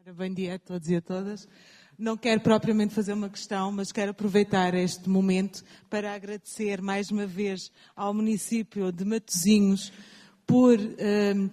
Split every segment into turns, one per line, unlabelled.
Bom dia a todos e a todas. Não quero propriamente fazer uma questão, mas quero aproveitar este momento para agradecer mais uma vez ao município de Matosinhos por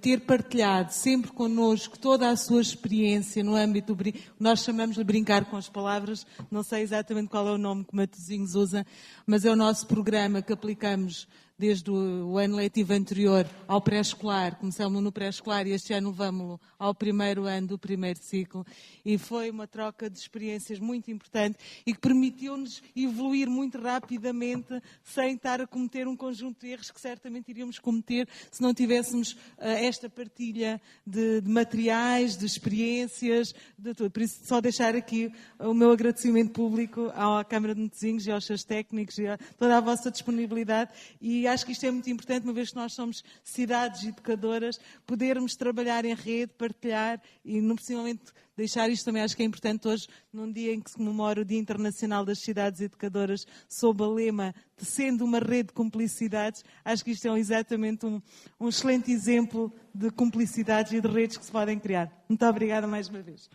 ter partilhado sempre connosco toda a sua experiência no âmbito do nós chamamos de brincar com as palavras, não sei exatamente qual é o nome que Matosinhos usa, mas é o nosso programa que aplicamos desde o ano letivo anterior ao pré-escolar. Começamos no pré-escolar e este ano levamos-lo ao primeiro ano do primeiro ciclo. E foi uma troca de experiências muito importante e que permitiu-nos evoluir muito rapidamente sem estar a cometer um conjunto de erros que certamente iríamos cometer se não tivéssemos esta partilha de materiais, de experiências, de tudo. Por isso, só deixar aqui o meu agradecimento público à Câmara de Matosinhos e aos seus técnicos e a toda a vossa disponibilidade. E acho que isto é muito importante, uma vez que nós somos cidades educadoras, podermos trabalhar em rede, partilhar e, principalmente, deixar isto também, acho que é importante hoje, num dia em que se comemora o Dia Internacional das Cidades Educadoras, sob a lema de sendo uma rede de cumplicidades, acho que isto é exatamente um excelente exemplo de cumplicidades e de redes que se podem criar. Muito obrigada mais uma vez.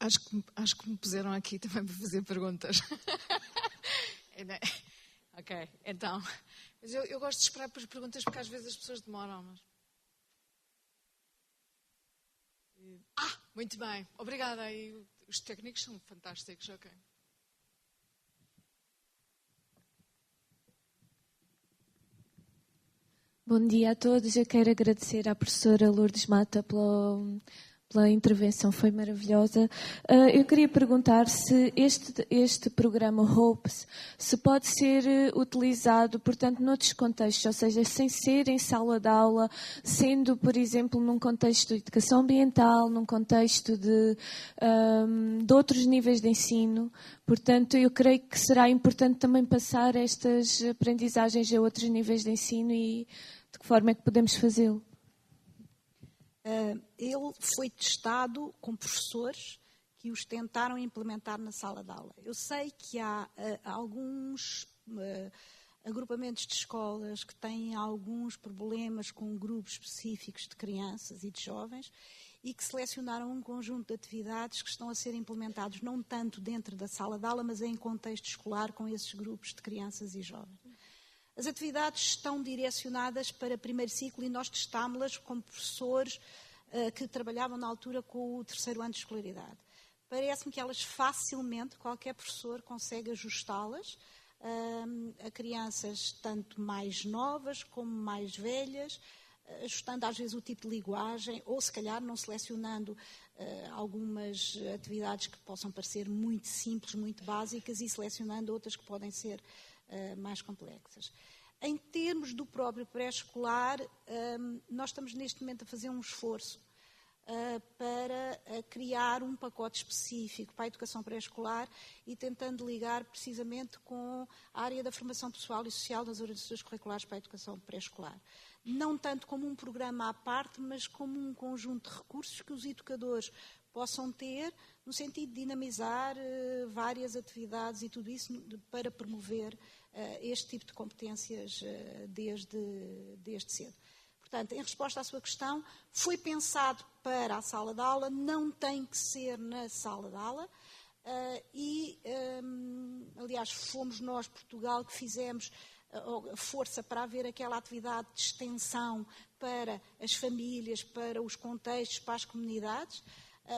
Acho que me puseram aqui também para fazer perguntas. Ok, então. Mas eu gosto de esperar por perguntas porque às vezes as pessoas demoram. Mas... muito bem. Obrigada. E os técnicos são fantásticos, ok.
Bom dia a todos. Eu quero agradecer à professora Lourdes Mata pela intervenção, foi maravilhosa. Eu queria perguntar se este programa HOPES se pode ser utilizado, portanto, noutros contextos, ou seja, sem ser em sala de aula, sendo, por exemplo, num contexto de educação ambiental, num contexto de outros níveis de ensino. Portanto, eu creio que será importante também passar estas aprendizagens a outros níveis de ensino e de que forma é que podemos fazê-lo.
Ele foi testado com professores que os tentaram implementar na sala de aula. Eu sei que há alguns agrupamentos de escolas que têm alguns problemas com grupos específicos de crianças e de jovens e que selecionaram um conjunto de atividades que estão a ser implementados não tanto dentro da sala de aula, mas em contexto escolar com esses grupos de crianças e jovens. As atividades estão direcionadas para primeiro ciclo e nós testámos-las com professores que trabalhavam na altura com o terceiro ano de escolaridade. Parece-me que elas facilmente, qualquer professor consegue ajustá-las a crianças tanto mais novas como mais velhas, ajustando às vezes o tipo de linguagem ou se calhar não selecionando algumas atividades que possam parecer muito simples, muito básicas e selecionando outras que podem ser mais complexas. Em termos do próprio pré-escolar, nós estamos neste momento a fazer um esforço para criar um pacote específico para a educação pré-escolar e tentando ligar precisamente com a área da formação pessoal e social das organizações curriculares para a educação pré-escolar. Não tanto como um programa à parte, mas como um conjunto de recursos que os educadores possam ter no sentido de dinamizar várias atividades e tudo isso para promover este tipo de competências desde cedo. Portanto, em resposta à sua questão, foi pensado para a sala de aula, não tem que ser na sala de aula aliás, fomos nós, Portugal, que fizemos a força para haver aquela atividade de extensão para as famílias, para os contextos, para as comunidades,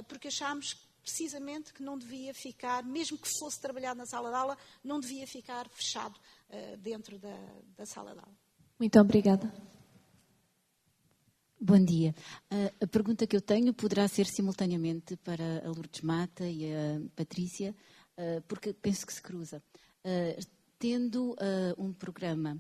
porque achámos precisamente que não devia ficar, mesmo que fosse trabalhado na sala de aula, não devia ficar fechado dentro da sala de aula.
Muito obrigada.
Bom dia. A pergunta que eu tenho poderá ser simultaneamente para a Lourdes Mata e a Patrícia, porque penso que se cruza. Tendo um programa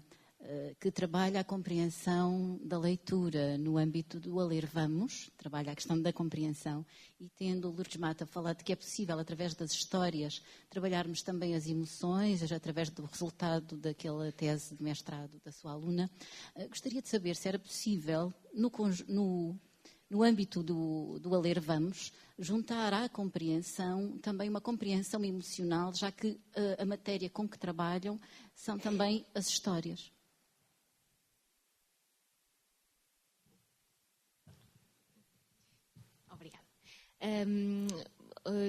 que trabalha a compreensão da leitura no âmbito do A Ler Vamos, trabalha a questão da compreensão, e tendo a Lourdes Mata falado que é possível, através das histórias, trabalharmos também as emoções, através do resultado daquela tese de mestrado da sua aluna, gostaria de saber se era possível, no âmbito do A Ler Vamos, juntar à compreensão também uma compreensão emocional, já que a matéria com que trabalham são também as histórias.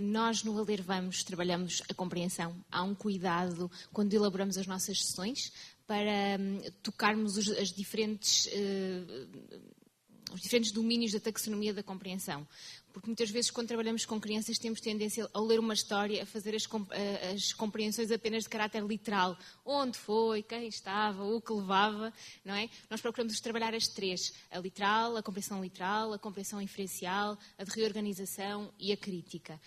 Nós no A Ler Vamos trabalhamos a compreensão. Há um cuidado quando elaboramos as nossas sessões para tocarmos os diferentes domínios da taxonomia da compreensão. Porque muitas vezes, quando trabalhamos com crianças, temos tendência a ler uma história, a fazer as compreensões apenas de caráter literal. Onde foi, quem estava, o que levava, não é? Nós procuramos trabalhar as três. A literal, a compreensão inferencial, a de reorganização e a crítica.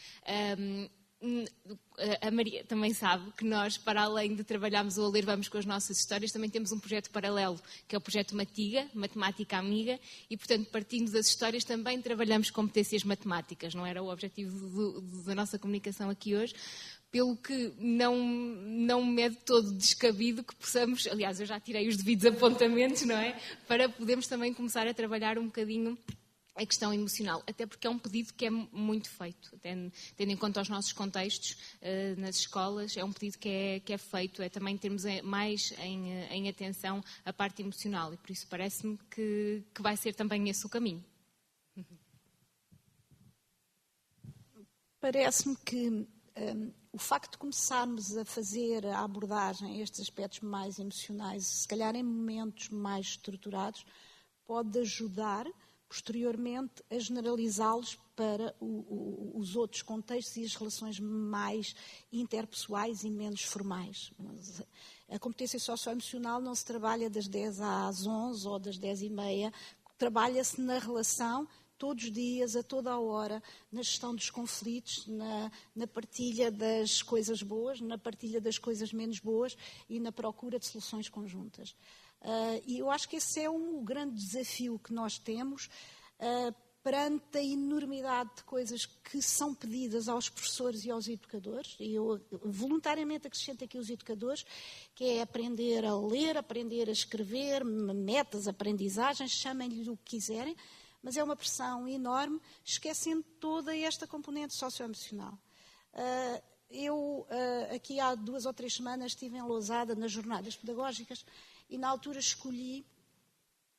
A Maria também sabe que nós, para além de trabalharmos o A Ler Vamos com as nossas histórias, também temos um projeto paralelo, que é o projeto Matiga, Matemática Amiga, e, portanto, partindo das histórias, também trabalhamos competências matemáticas. Não era o objetivo da nossa comunicação aqui hoje, pelo que não me é de todo descabido que possamos, aliás, eu já tirei os devidos apontamentos, não é? Para podermos também começar a trabalhar um bocadinho a questão emocional, até porque é um pedido que é muito feito, tendo em conta os nossos contextos nas escolas, é um pedido que é feito, é também termos mais em atenção a parte emocional, e por isso parece-me que vai ser também esse o caminho.
Parece-me que o facto de começarmos a fazer a abordagem a estes aspectos mais emocionais, se calhar em momentos mais estruturados, pode ajudar posteriormente a generalizá-los para os outros contextos e as relações mais interpessoais e menos formais. Mas a competência socioemocional não se trabalha das 10 às 11 ou das 10h30, trabalha-se na relação todos os dias, a toda a hora, na gestão dos conflitos, na partilha das coisas boas, na partilha das coisas menos boas e na procura de soluções conjuntas. E eu acho que esse é um grande desafio que nós temos perante a enormidade de coisas que são pedidas aos professores e aos educadores, e eu voluntariamente acrescento aqui os educadores, que é aprender a ler, aprender a escrever, metas, aprendizagens, chamem-lhe o que quiserem, mas é uma pressão enorme, esquecendo toda esta componente socioemocional. Eu, aqui há 2 ou 3 semanas, estive em Lousada nas jornadas pedagógicas e, na altura, escolhi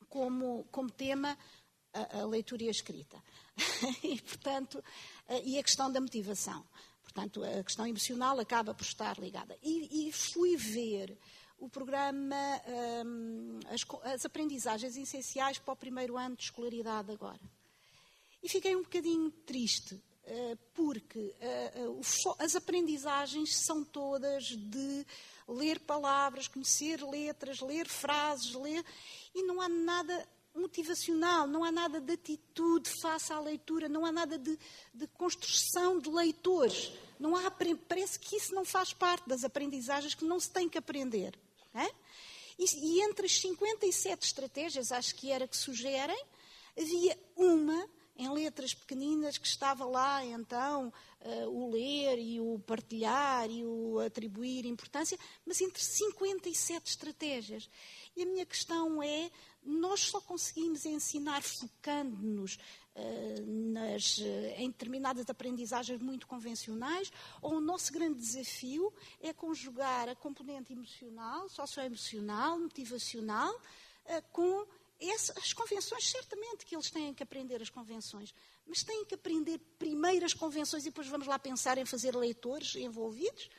como tema a leitura e a escrita. E, portanto, e a questão da motivação. Portanto, a questão emocional acaba por estar ligada. E fui ver o programa, as aprendizagens essenciais para o primeiro ano de escolaridade agora. E fiquei um bocadinho triste, porque as aprendizagens são todas de ler palavras, conhecer letras, ler frases, e não há nada motivacional, não há nada de atitude face à leitura, não há nada de construção de leitores. Não há, parece que isso não faz parte das aprendizagens, que não se tem que aprender. É? E entre as 57 estratégias, acho que era que sugerem, havia uma em letras pequeninas que estava lá, então, o ler e o partilhar e o atribuir importância, mas entre 57 estratégias. E a minha questão é, nós só conseguimos ensinar focando-nos em determinadas aprendizagens muito convencionais, ou o nosso grande desafio é conjugar a componente emocional, socioemocional, motivacional, com as convenções. Certamente que eles têm que aprender as convenções, mas têm que aprender primeiro as convenções e depois vamos lá pensar em fazer leitores envolvidos.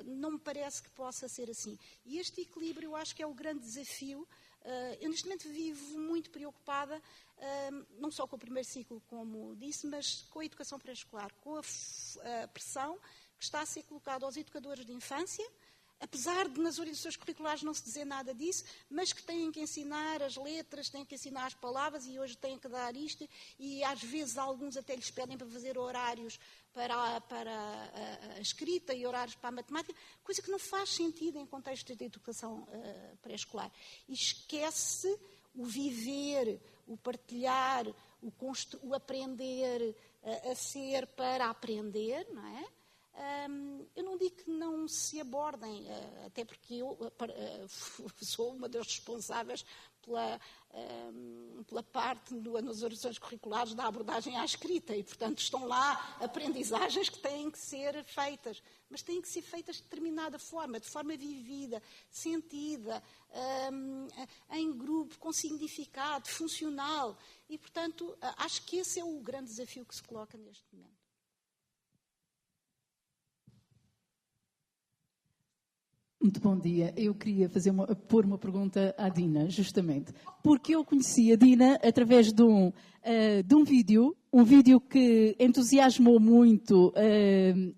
Não me parece que possa ser assim. E este equilíbrio eu acho que é o grande desafio. Eu neste momento vivo muito preocupada, não só com o primeiro ciclo, como disse, mas com a educação pré-escolar, com a pressão que está a ser colocada aos educadores de infância, apesar de nas orientações curriculares não se dizer nada disso, mas que têm que ensinar as letras, têm que ensinar as palavras e hoje têm que dar isto, e às vezes alguns até lhes pedem para fazer horários para a escrita e horários para a matemática, coisa que não faz sentido em contexto de educação pré-escolar. E esquece o viver, o partilhar, o aprender a ser para aprender, não é? Eu não digo que não se abordem, até porque eu sou uma das responsáveis pela parte nas orientações curriculares da abordagem à escrita e, portanto, estão lá aprendizagens que têm que ser feitas, mas têm que ser feitas de determinada forma, de forma vivida, sentida, em grupo, com significado, funcional. E, portanto, acho que esse é o grande desafio que se coloca neste momento.
Muito bom dia. Eu queria pôr uma pergunta à Dina, justamente, porque eu conheci a Dina através de um vídeo que entusiasmou muito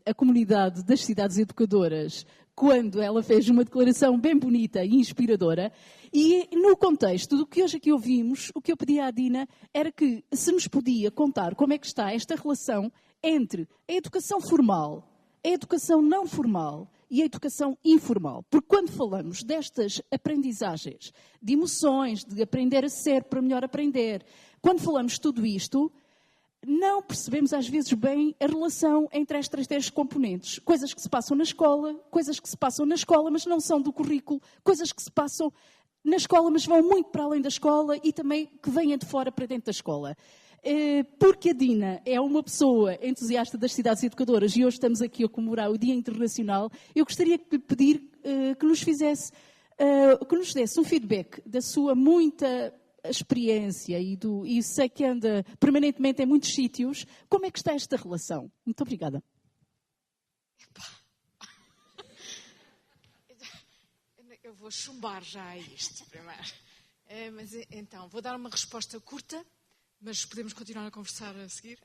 a comunidade das cidades educadoras, quando ela fez uma declaração bem bonita e inspiradora. E no contexto do que hoje aqui ouvimos, o que eu pedi à Dina era que se nos podia contar como é que está esta relação entre a educação formal, a educação não formal e a educação informal. Porque quando falamos destas aprendizagens, de emoções, de aprender a ser para melhor aprender, quando falamos de tudo isto, não percebemos às vezes bem a relação entre estas três componentes. Coisas que se passam na escola, coisas que se passam na escola, mas não são do currículo, coisas que se passam na escola, mas vão muito para além da escola e também que vêm de fora para dentro da escola. Porque a Dina é uma pessoa entusiasta das cidades educadoras e hoje estamos aqui a comemorar o Dia Internacional, eu gostaria de lhe pedir que nos desse um feedback da sua muita experiência e sei que anda permanentemente em muitos sítios. Como é que está esta relação? Muito obrigada.
Eu vou chumbar já a isto primeiro. Mas então, vou dar uma resposta curta, mas podemos continuar a conversar a seguir.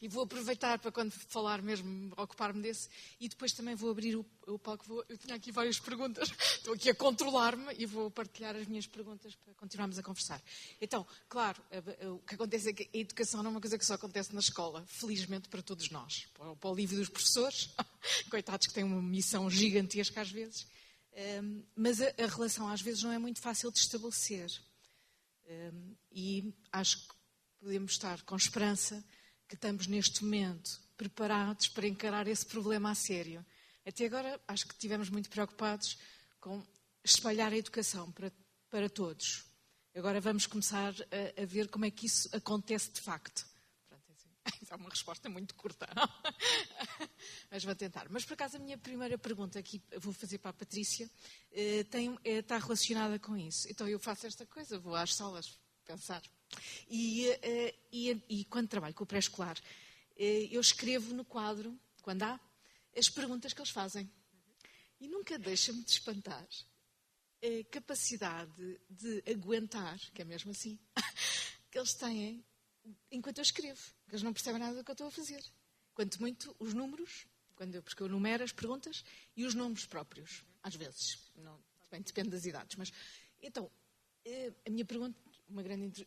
E vou aproveitar para quando falar mesmo, ocupar-me desse. E depois também vou abrir o palco. Eu tinha aqui várias perguntas. Estou aqui a controlar-me e vou partilhar as minhas perguntas para continuarmos a conversar. Então, claro, o que acontece é que a educação não é uma coisa que só acontece na escola. Felizmente para todos nós. Para o alívio dos professores, coitados que têm uma missão gigantesca às vezes. Mas a relação às vezes não é muito fácil de estabelecer. E acho que podemos estar com esperança que estamos neste momento preparados para encarar esse problema a sério. Até agora acho que estivemos muito preocupados com espalhar a educação para todos. Agora vamos começar a ver como é que isso acontece de facto. É uma resposta muito curta, não? Mas vou tentar. Mas, por acaso, a minha primeira pergunta aqui, vou fazer para a Patrícia, está relacionada com isso. Então, eu faço esta coisa, vou às salas pensar. E quando trabalho com o pré-escolar, eu escrevo no quadro, quando há, as perguntas que eles fazem. E nunca deixa-me de espantar a capacidade de aguentar, que é mesmo assim, que eles têm enquanto eu escrevo, que eles não percebem nada do que eu estou a fazer. Quanto muito os números, porque eu numero as perguntas, e os nomes próprios, às vezes. Não, depende das idades. Mas, então, a minha pergunta,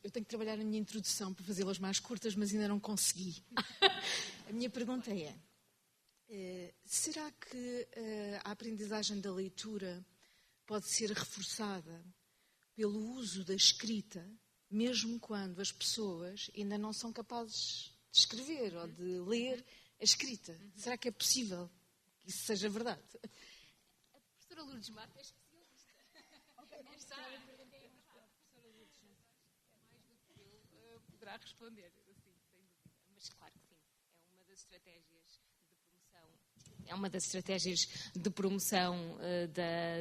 eu tenho que trabalhar na minha introdução para fazê-las mais curtas, mas ainda não consegui. A minha pergunta é, será que a aprendizagem da leitura pode ser reforçada pelo uso da escrita, mesmo quando as pessoas ainda não são capazes de escrever ou de ler a escrita? Será que é possível que isso seja verdade?
A professora Lourdes Mata é especialista. A professora Lourdes mais do que eu poderá responder, sim, sem dúvida. Mas claro que sim, é uma das estratégias de promoção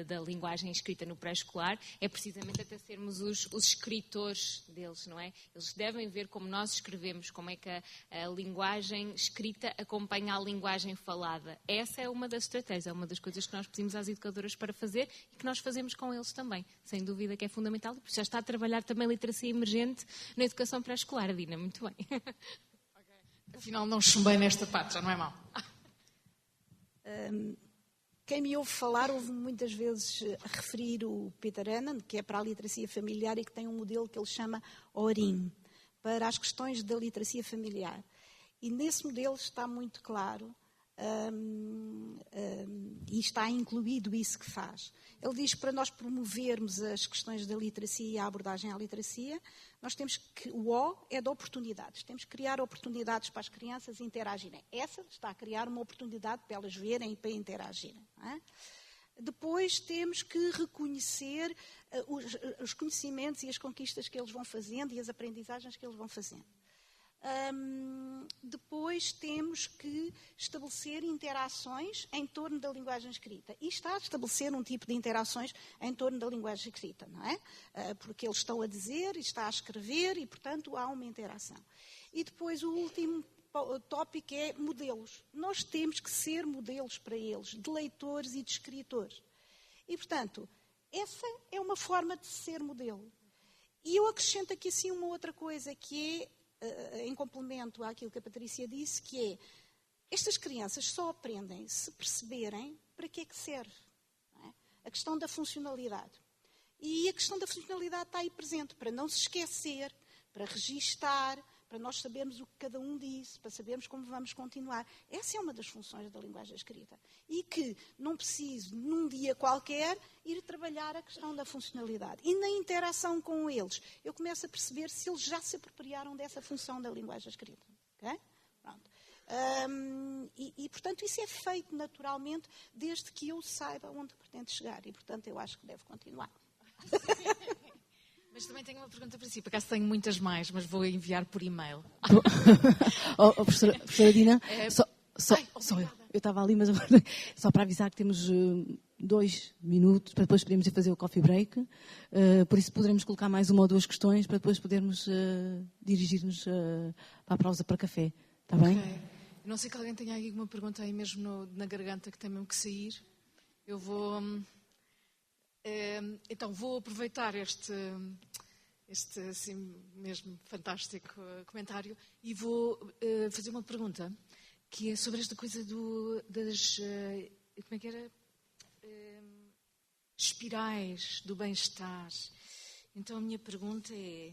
da linguagem escrita no pré-escolar, é precisamente até sermos os escritores deles, não é? Eles devem ver como nós escrevemos, como é que a linguagem escrita acompanha a linguagem falada. Essa é uma das estratégias, é uma das coisas que nós pedimos às educadoras para fazer e que nós fazemos com eles também. Sem dúvida que é fundamental. E por isso já está a trabalhar também literacia emergente na educação pré-escolar, Dina. Muito bem.
Afinal, não chumbei nesta parte, já não é mau.
Quem me ouve falar ouve muitas vezes a referir o Peter Anand, que é para a literacia familiar e que tem um modelo que ele chama ORIM, para as questões da literacia familiar. E nesse modelo está muito claro e está incluído isso que faz. Ele diz que para nós promovermos as questões da literacia e a abordagem à literacia, nós temos que, o O é de oportunidades, temos que criar oportunidades para as crianças interagirem. Essa está a criar uma oportunidade para elas verem e para interagirem. Não é? Depois temos que reconhecer os conhecimentos e as conquistas que eles vão fazendo e as aprendizagens que eles vão fazendo. Depois temos que estabelecer interações em torno da linguagem escrita. E está a estabelecer um tipo de interações em torno da linguagem escrita, não é? Porque eles estão a dizer e está a escrever e, portanto, há uma interação. E depois o último tópico é modelos. Nós temos que ser modelos para eles, de leitores e de escritores. E, portanto, essa é uma forma de ser modelo. E eu acrescento aqui assim uma outra coisa que é, em complemento àquilo que a Patrícia disse, que é, estas crianças só aprendem se perceberem para que é que serve. Não é? A questão da funcionalidade. E a questão da funcionalidade está aí presente, para não se esquecer, para registar, para nós sabermos o que cada um disse, para sabermos como vamos continuar. Essa é uma das funções da linguagem escrita. E que não preciso, num dia qualquer, ir trabalhar a questão da funcionalidade. E na interação com eles, eu começo a perceber se eles já se apropriaram dessa função da linguagem escrita. Okay? Pronto. Portanto, isso é feito naturalmente, desde que eu saiba onde pretendo chegar. E, portanto, eu acho que devo continuar.
Mas também tenho uma pergunta para si. Por acaso tenho muitas mais, mas vou enviar por e-mail.
Professora Dina, eu estava ali, mas agora, só para avisar que temos 2 minutos, para depois podermos ir fazer o coffee break. Por isso poderemos colocar mais 1 ou 2 questões, para depois podermos dirigir-nos para a pausa para café. Está bem?
Okay. Não sei que alguém tenha aí uma pergunta aí mesmo na garganta que tem mesmo que sair. Eu vou... Então, vou aproveitar este assim mesmo fantástico comentário e vou fazer uma pergunta, que é sobre esta coisa das... como é que era? Espirais do bem-estar. Então, a minha pergunta é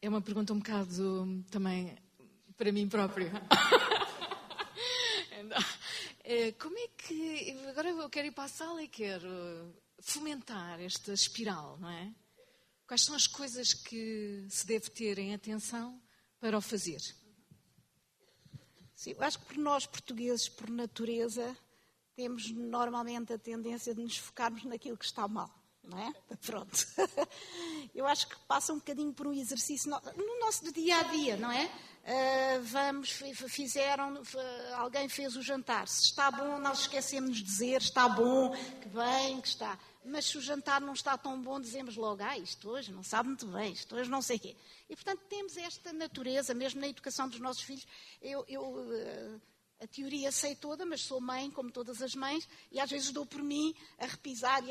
uma pergunta um bocado também para mim própria. Como é que... Agora eu quero ir para a sala e quero fomentar esta espiral, não é? Quais são as coisas que se deve ter em atenção para o fazer?
Sim, eu acho que por nós portugueses, por natureza, temos normalmente a tendência de nos focarmos naquilo que está mal, não é? Pronto. Eu acho que passa um bocadinho por um exercício no nosso dia-a-dia, não é? Alguém fez o jantar. Se está bom, nós esquecemos de dizer está bom, que bem, que está. Mas se o jantar não está tão bom, dizemos logo, isto hoje não sabe muito bem, isto hoje não sei o quê. E, portanto, temos esta natureza, mesmo na educação dos nossos filhos. A teoria sei toda, mas sou mãe, como todas as mães, e às vezes dou por mim a repisar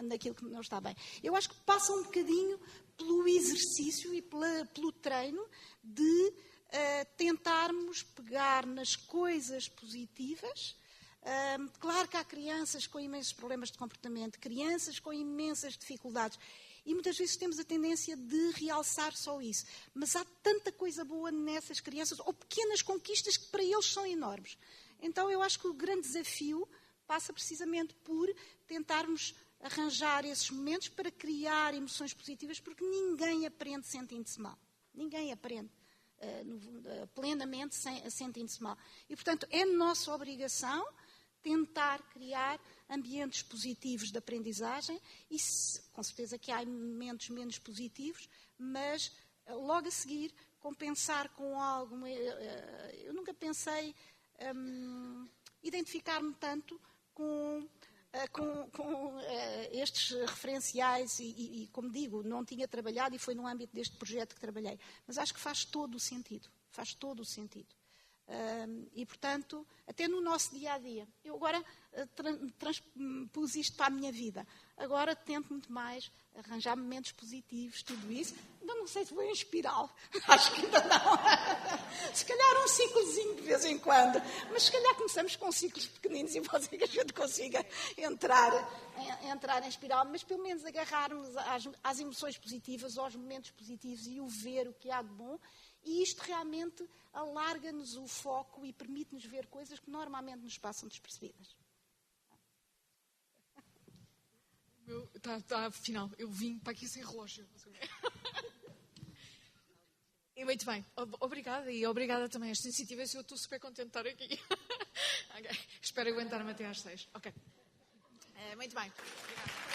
naquilo que não está bem. Eu acho que passa um bocadinho pelo exercício e pelo treino de tentarmos pegar nas coisas positivas. Claro que há crianças com imensos problemas de comportamento, crianças com imensas dificuldades, e muitas vezes temos a tendência de realçar só isso. Mas há tanta coisa boa nessas crianças, ou pequenas conquistas que para eles são enormes. Então eu acho que o grande desafio passa precisamente por tentarmos arranjar esses momentos para criar emoções positivas, porque ninguém aprende sentindo-se mal. Ninguém aprende plenamente sentindo-se mal. E, portanto, é nossa obrigação tentar criar ambientes positivos de aprendizagem e, com certeza, que há momentos menos positivos, mas logo a seguir compensar com algo. Eu nunca pensei identificar-me tanto com estes referenciais e, como digo, não tinha trabalhado e foi no âmbito deste projeto que trabalhei. Mas acho que faz todo o sentido. Faz todo o sentido. E, portanto, até no nosso dia-a-dia. Eu agora transpus isto para a minha vida. Agora tento muito mais arranjar momentos positivos, tudo isso. Ainda não sei se vou em espiral. Acho que ainda não. Se calhar um ciclozinho de vez em quando. Mas se calhar começamos com ciclos pequeninos e pode ser que a gente consiga entrar em espiral. Mas pelo menos agarrarmos às emoções positivas, aos momentos positivos e o ver o que há de bom. e isto realmente alarga-nos o foco e permite-nos ver coisas que normalmente nos passam despercebidas.
Afinal, eu vim para aqui sem relógio. E muito bem, obrigada, e obrigada também a esta iniciativa, eu estou super contente de estar aqui. Okay. Espero aguentar-me até às 6. Ok. Muito bem. Obrigada.